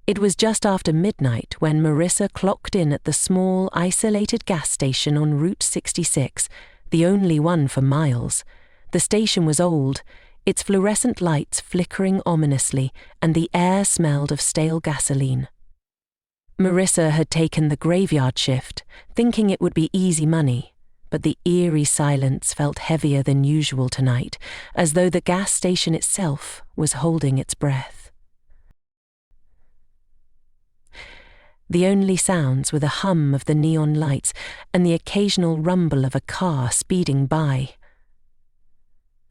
It was just after midnight when Marissa clocked in at the small, isolated gas station on Route 66, the only one for miles. The station was old, its fluorescent lights flickering ominously, and the air smelled of stale gasoline. Marissa had taken the graveyard shift, thinking it would be easy money, but the eerie silence felt heavier than usual tonight, as though the gas station itself was holding its breath. The only sounds were the hum of the neon lights and the occasional rumble of a car speeding by.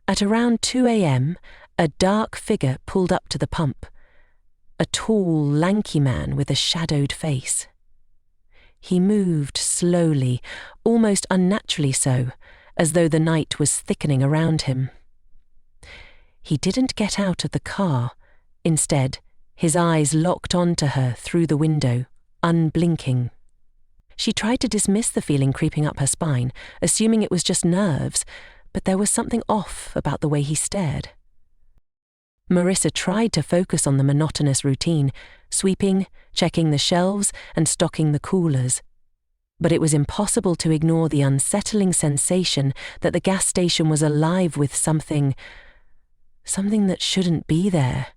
At around 2 a.m., a dark figure pulled up to the pump, a tall, lanky man with a shadowed face. He moved slowly, almost unnaturally so, as though the night was thickening around him. He didn't get out of the car. Instead, his eyes locked onto her through the window, unblinking. She tried to dismiss the feeling creeping up her spine, assuming it was just nerves, but there was something off about the way he stared. Marissa tried to focus on the monotonous routine, sweeping, checking the shelves, and stocking the coolers. But it was impossible to ignore the unsettling sensation that the gas station was alive with something that shouldn't be there.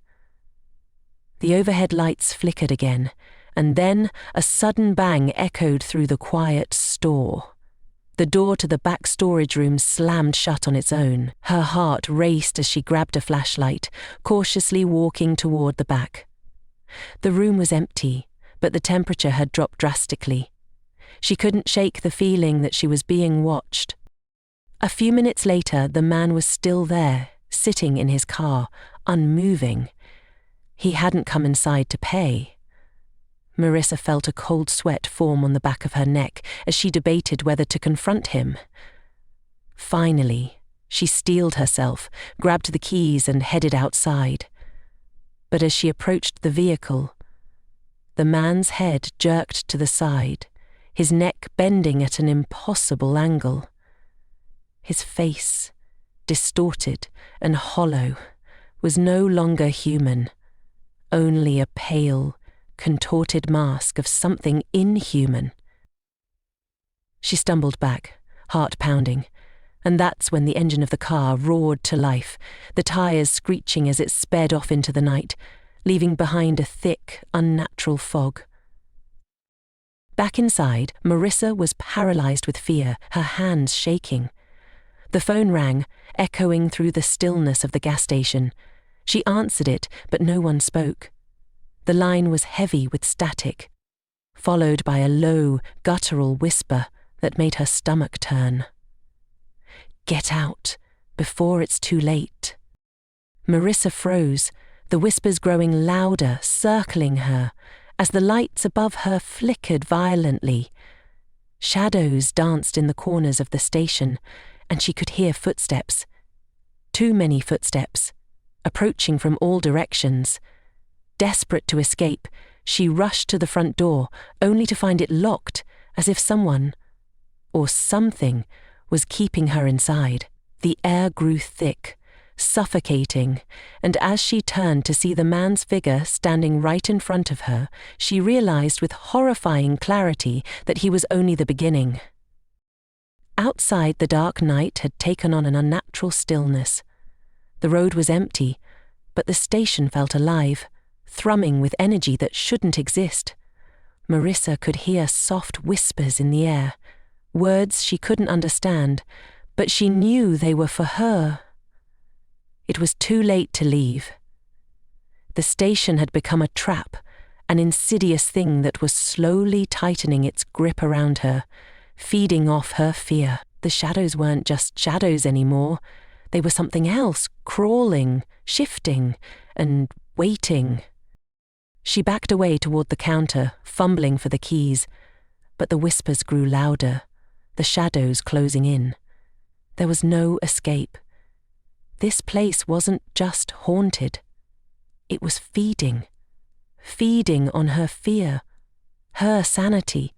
The overhead lights flickered again, and then a sudden bang echoed through the quiet store. The door to the back storage room slammed shut on its own. Her heart raced as she grabbed a flashlight, cautiously walking toward the back. The room was empty, but the temperature had dropped drastically. She couldn't shake the feeling that she was being watched. A few minutes later, the man was still there, sitting in his car, unmoving. He hadn't come inside to pay. Marissa felt a cold sweat form on the back of her neck as she debated whether to confront him. Finally, she steeled herself, grabbed the keys and headed outside. But as she approached the vehicle, the man's head jerked to the side, his neck bending at an impossible angle. His face, distorted and hollow, was no longer human, only a pale, contorted mask of something inhuman. She stumbled back, heart pounding, and that's when the engine of the car roared to life, the tires screeching as it sped off into the night, leaving behind a thick, unnatural fog. Back inside, Marissa was paralyzed with fear, her hands shaking. The phone rang, echoing through the stillness of the gas station. She answered it, but no one spoke. The line was heavy with static, followed by a low, guttural whisper that made her stomach turn. "Get out, before it's too late." Marissa froze, the whispers growing louder, circling her, as the lights above her flickered violently. Shadows danced in the corners of the station, and she could hear footsteps. Too many footsteps, approaching from all directions. Desperate to escape, she rushed to the front door, only to find it locked, as if someone, or something, was keeping her inside. The air grew thick, suffocating, and as she turned to see the man's figure standing right in front of her, she realized with horrifying clarity that he was only the beginning. Outside, the dark night had taken on an unnatural stillness. The road was empty, but the station felt alive, thrumming with energy that shouldn't exist. Marissa could hear soft whispers in the air, words she couldn't understand, but she knew they were for her. It was too late to leave. The station had become a trap, an insidious thing that was slowly tightening its grip around her, feeding off her fear. The shadows weren't just shadows anymore. They were something else, crawling, shifting, and waiting. She backed away toward the counter, fumbling for the keys, but the whispers grew louder, the shadows closing in. There was no escape. This place wasn't just haunted. It was feeding on her fear, her sanity,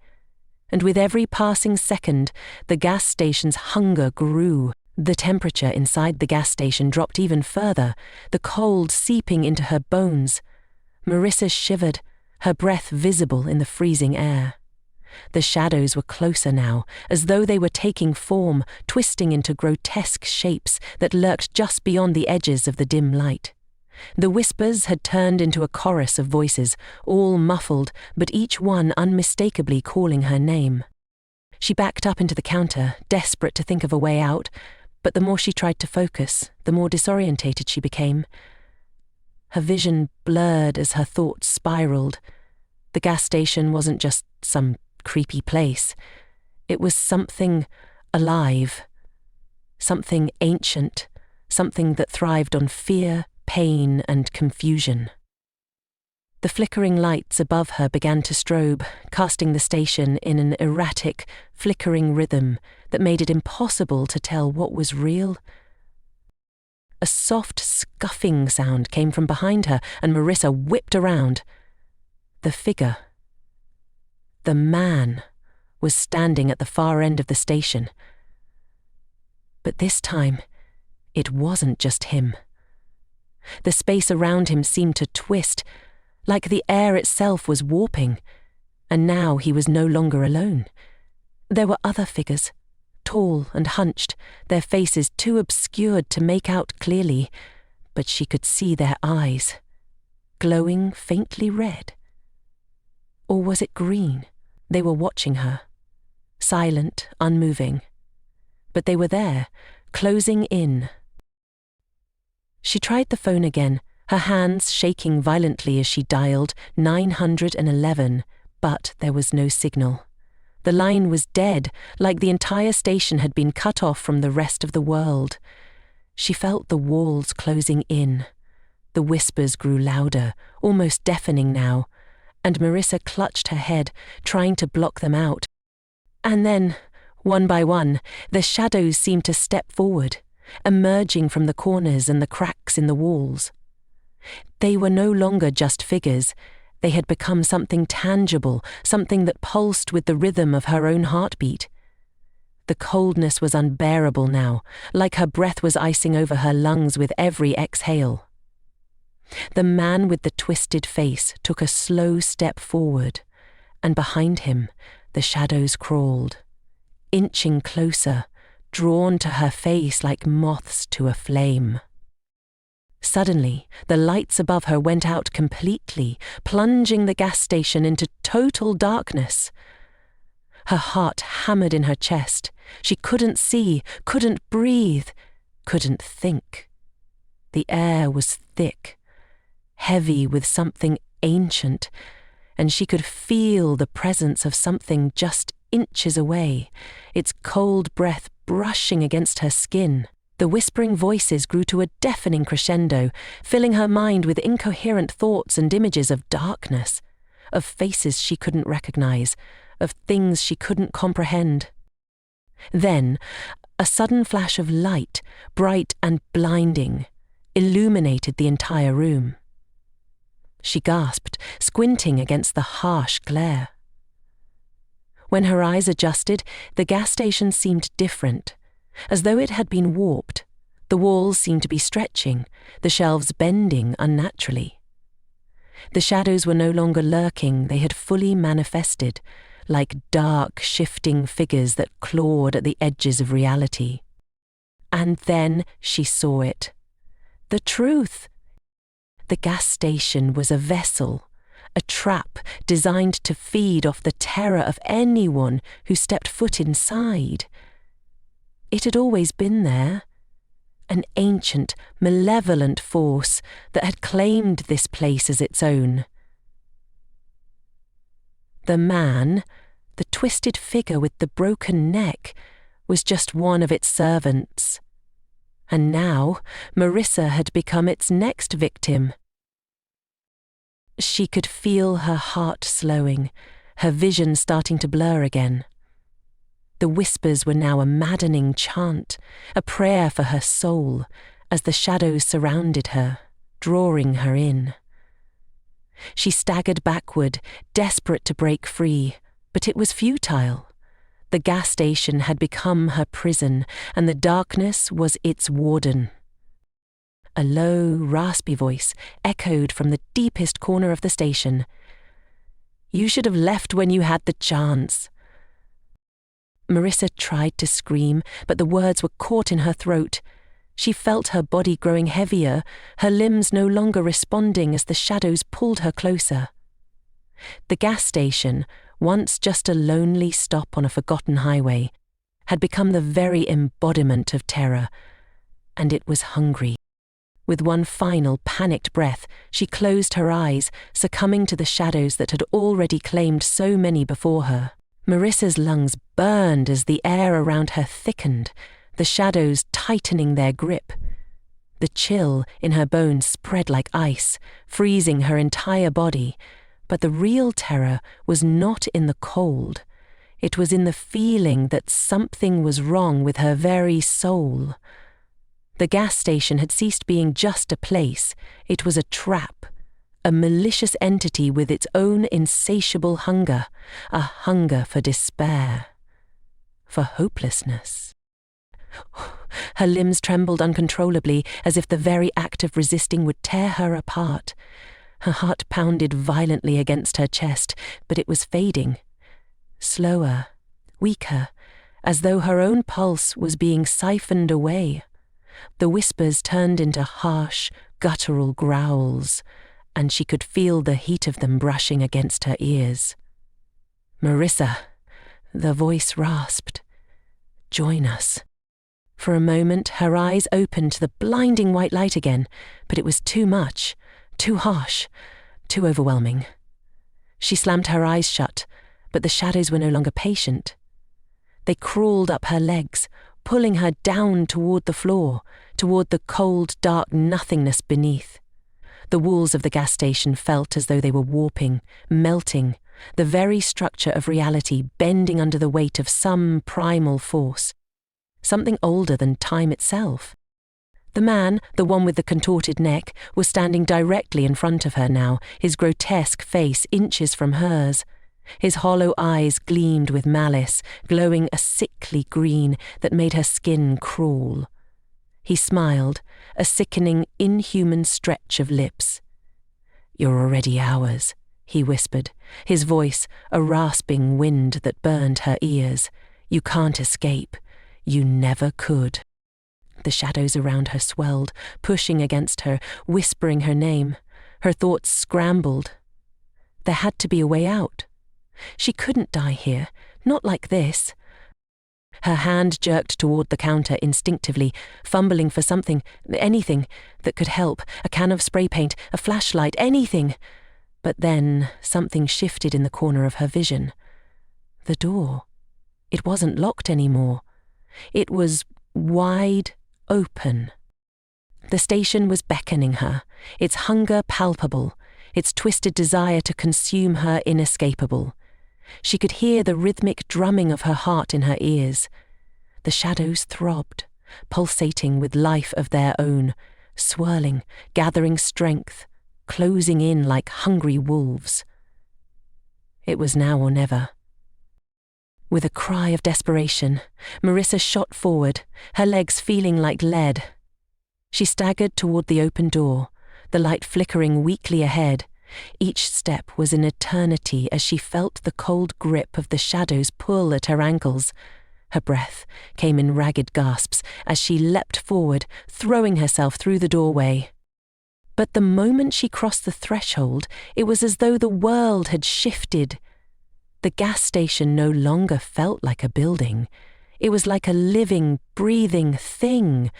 and with every passing second, the gas station's hunger grew. The temperature inside the gas station dropped even further, the cold seeping into her bones. Marissa shivered, her breath visible in the freezing air. The shadows were closer now, as though they were taking form, twisting into grotesque shapes that lurked just beyond the edges of the dim light. The whispers had turned into a chorus of voices, all muffled, but each one unmistakably calling her name. She backed up into the counter, desperate to think of a way out, but the more she tried to focus, the more disorientated she became. Her vision blurred as her thoughts spiraled. The gas station wasn't just some creepy place. It was something alive, something ancient, something that thrived on fear, pain, and confusion. The flickering lights above her began to strobe, casting the station in an erratic, flickering rhythm that made it impossible to tell what was real. A soft scuffing sound came from behind her, and Marissa whipped around. The figure, the man, was standing at the far end of the station. But this time, it wasn't just him. The space around him seemed to twist, like the air itself was warping, and now he was no longer alone. There were other figures, tall and hunched, their faces too obscured to make out clearly, but she could see their eyes, glowing faintly red. Or was it green? They were watching her, silent, unmoving. But they were there, closing in. She tried the phone again, her hands shaking violently as she dialed 911, but there was no signal. The line was dead, like the entire station had been cut off from the rest of the world. She felt the walls closing in. The whispers grew louder, almost deafening now, and Marissa clutched her head, trying to block them out. And then, one by one, the shadows seemed to step forward, emerging from the corners and the cracks in the walls. They were no longer just figures. They had become something tangible, something that pulsed with the rhythm of her own heartbeat. The coldness was unbearable now, like her breath was icing over her lungs with every exhale. The man with the twisted face took a slow step forward, and behind him, the shadows crawled, inching closer, drawn to her face like moths to a flame. Suddenly, the lights above her went out completely, plunging the gas station into total darkness. Her heart hammered in her chest. She couldn't see, couldn't breathe, couldn't think. The air was thick, heavy with something ancient, and she could feel the presence of something just inches away, its cold breath brushing against her skin. The whispering voices grew to a deafening crescendo, filling her mind with incoherent thoughts and images of darkness, of faces she couldn't recognize, of things she couldn't comprehend. Then, a sudden flash of light, bright and blinding, illuminated the entire room. She gasped, squinting against the harsh glare. When her eyes adjusted, the gas station seemed different, as though it had been warped. The walls seemed to be stretching, the shelves bending unnaturally. The shadows were no longer lurking, they had fully manifested, like dark, shifting figures that clawed at the edges of reality. And then she saw it. The truth! The gas station was a vessel, a trap designed to feed off the terror of anyone who stepped foot inside. It had always been there, an ancient, malevolent force that had claimed this place as its own. The man, the twisted figure with the broken neck, was just one of its servants. And now, Marissa had become its next victim. She could feel her heart slowing, her vision starting to blur again. The whispers were now a maddening chant, a prayer for her soul, as the shadows surrounded her, drawing her in. She staggered backward, desperate to break free, but it was futile. The gas station had become her prison, and the darkness was its warden. A low, raspy voice echoed from the deepest corner of the station. You should have left when you had the chance." Marissa tried to scream, but the words were caught in her throat. She felt her body growing heavier, her limbs no longer responding as the shadows pulled her closer. The gas station, once just a lonely stop on a forgotten highway, had become the very embodiment of terror, and it was hungry. With one final panicked breath, she closed her eyes, succumbing to the shadows that had already claimed so many before her. Marissa's lungs burned as the air around her thickened, the shadows tightening their grip. The chill in her bones spread like ice, freezing her entire body. But the real terror was not in the cold. It was in the feeling that something was wrong with her very soul. The gas station had ceased being just a place. It was a trap, a malicious entity with its own insatiable hunger, a hunger for despair, for hopelessness. Her limbs trembled uncontrollably, as if the very act of resisting would tear her apart. Her heart pounded violently against her chest, but it was fading. Slower, weaker, as though her own pulse was being siphoned away. The whispers turned into harsh, guttural growls, and she could feel the heat of them brushing against her ears. "Marissa," the voice rasped. "Join us." For a moment, her eyes opened to the blinding white light again, but it was too much, too harsh, too overwhelming. She slammed her eyes shut, but the shadows were no longer patient. They crawled up her legs, pulling her down toward the floor, toward the cold, dark nothingness beneath. The walls of the gas station felt as though they were warping, melting, the very structure of reality bending under the weight of some primal force, something older than time itself. The man, the one with the contorted neck, was standing directly in front of her now, his grotesque face inches from hers. His hollow eyes gleamed with malice, glowing a sickly green that made her skin crawl. He smiled, a sickening, inhuman stretch of lips. "You're already ours," he whispered, his voice a rasping wind that burned her ears. "You can't escape. You never could." The shadows around her swelled, pushing against her, whispering her name. Her thoughts scrambled. There had to be a way out. She couldn't die here, not like this. Her hand jerked toward the counter instinctively, fumbling for something, anything, that could help, a can of spray paint, a flashlight, anything. But then something shifted in the corner of her vision. The door. It wasn't locked anymore. It was wide open. The station was beckoning her, its hunger palpable, its twisted desire to consume her inescapable. She could hear the rhythmic drumming of her heart in her ears. The shadows throbbed, pulsating with life of their own, swirling, gathering strength, closing in like hungry wolves. It was now or never. With a cry of desperation, Marissa shot forward, her legs feeling like lead. She staggered toward the open door, the light flickering weakly ahead. Each step was an eternity as she felt the cold grip of the shadows pull at her ankles. Her breath came in ragged gasps as she leapt forward, throwing herself through the doorway. But the moment she crossed the threshold, it was as though the world had shifted. The gas station no longer felt like a building. It was like a living, breathing thing,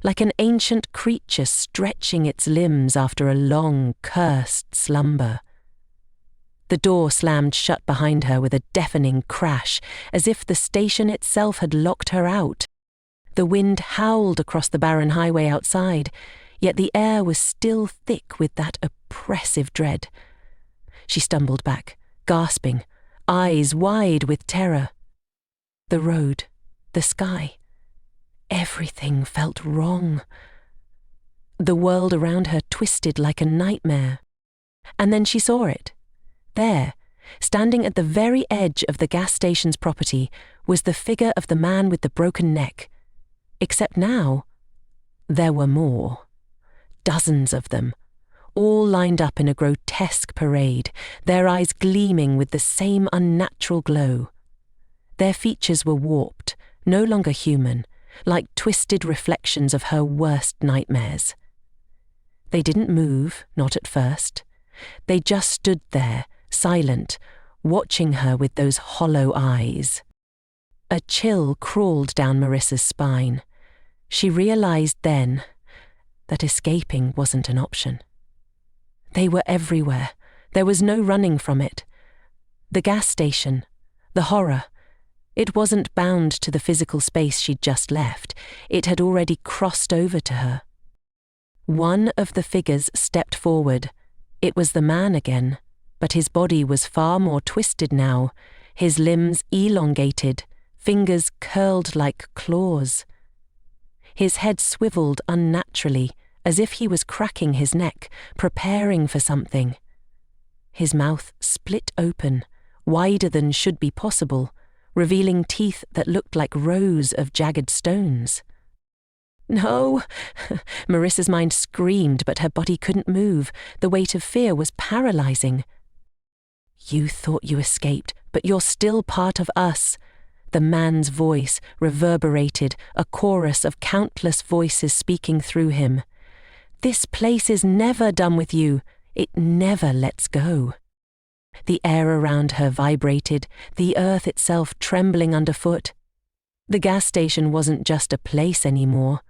like an ancient creature stretching its limbs after a long, cursed slumber. The door slammed shut behind her with a deafening crash, as if the station itself had locked her out. The wind howled across the barren highway outside, yet the air was still thick with that oppressive dread. She stumbled back, gasping, eyes wide with terror. The road, the sky, everything felt wrong. The world around her twisted like a nightmare. And then she saw it. There, standing at the very edge of the gas station's property, was the figure of the man with the broken neck. Except now, there were more. Dozens of them, all lined up in a grotesque parade, their eyes gleaming with the same unnatural glow. Their features were warped, no longer human, like twisted reflections of her worst nightmares. They didn't move, not at first. They just stood there, silent, watching her with those hollow eyes. A chill crawled down Marissa's spine. She realized then that escaping wasn't an option. They were everywhere. There was no running from it. The gas station, the horror. It wasn't bound to the physical space she'd just left. It had already crossed over to her. One of the figures stepped forward. It was the man again, but his body was far more twisted now, his limbs elongated, fingers curled like claws. His head swiveled unnaturally, as if he was cracking his neck, preparing for something. His mouth split open, wider than should be possible, revealing teeth that looked like rows of jagged stones. No! Marissa's mind screamed, but her body couldn't move. The weight of fear was paralyzing. You thought you escaped, but you're still part of us. The man's voice reverberated, a chorus of countless voices speaking through him. This place is never done with you. It never lets go. The air around her vibrated, the earth itself trembling underfoot. The gas station wasn't just a place anymore.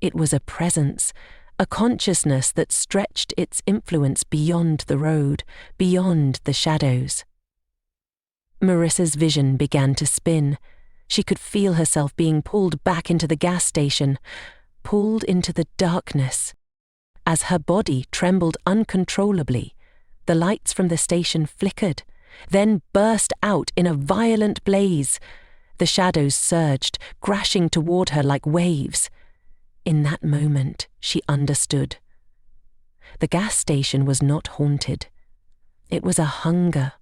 It was a presence, a consciousness that stretched its influence beyond the road, beyond the shadows. Marissa's vision began to spin. She could feel herself being pulled back into the gas station, pulled into the darkness. As her body trembled uncontrollably, the lights from the station flickered, then burst out in a violent blaze. The shadows surged, crashing toward her like waves. In that moment, she understood. The gas station was not haunted. It was a hunger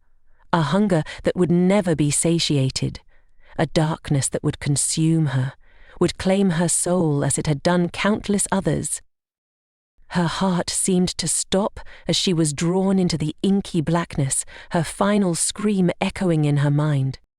that would never be satiated, a darkness that would consume her, would claim her soul as it had done countless others. Her heart seemed to stop as she was drawn into the inky blackness, her final scream echoing in her mind.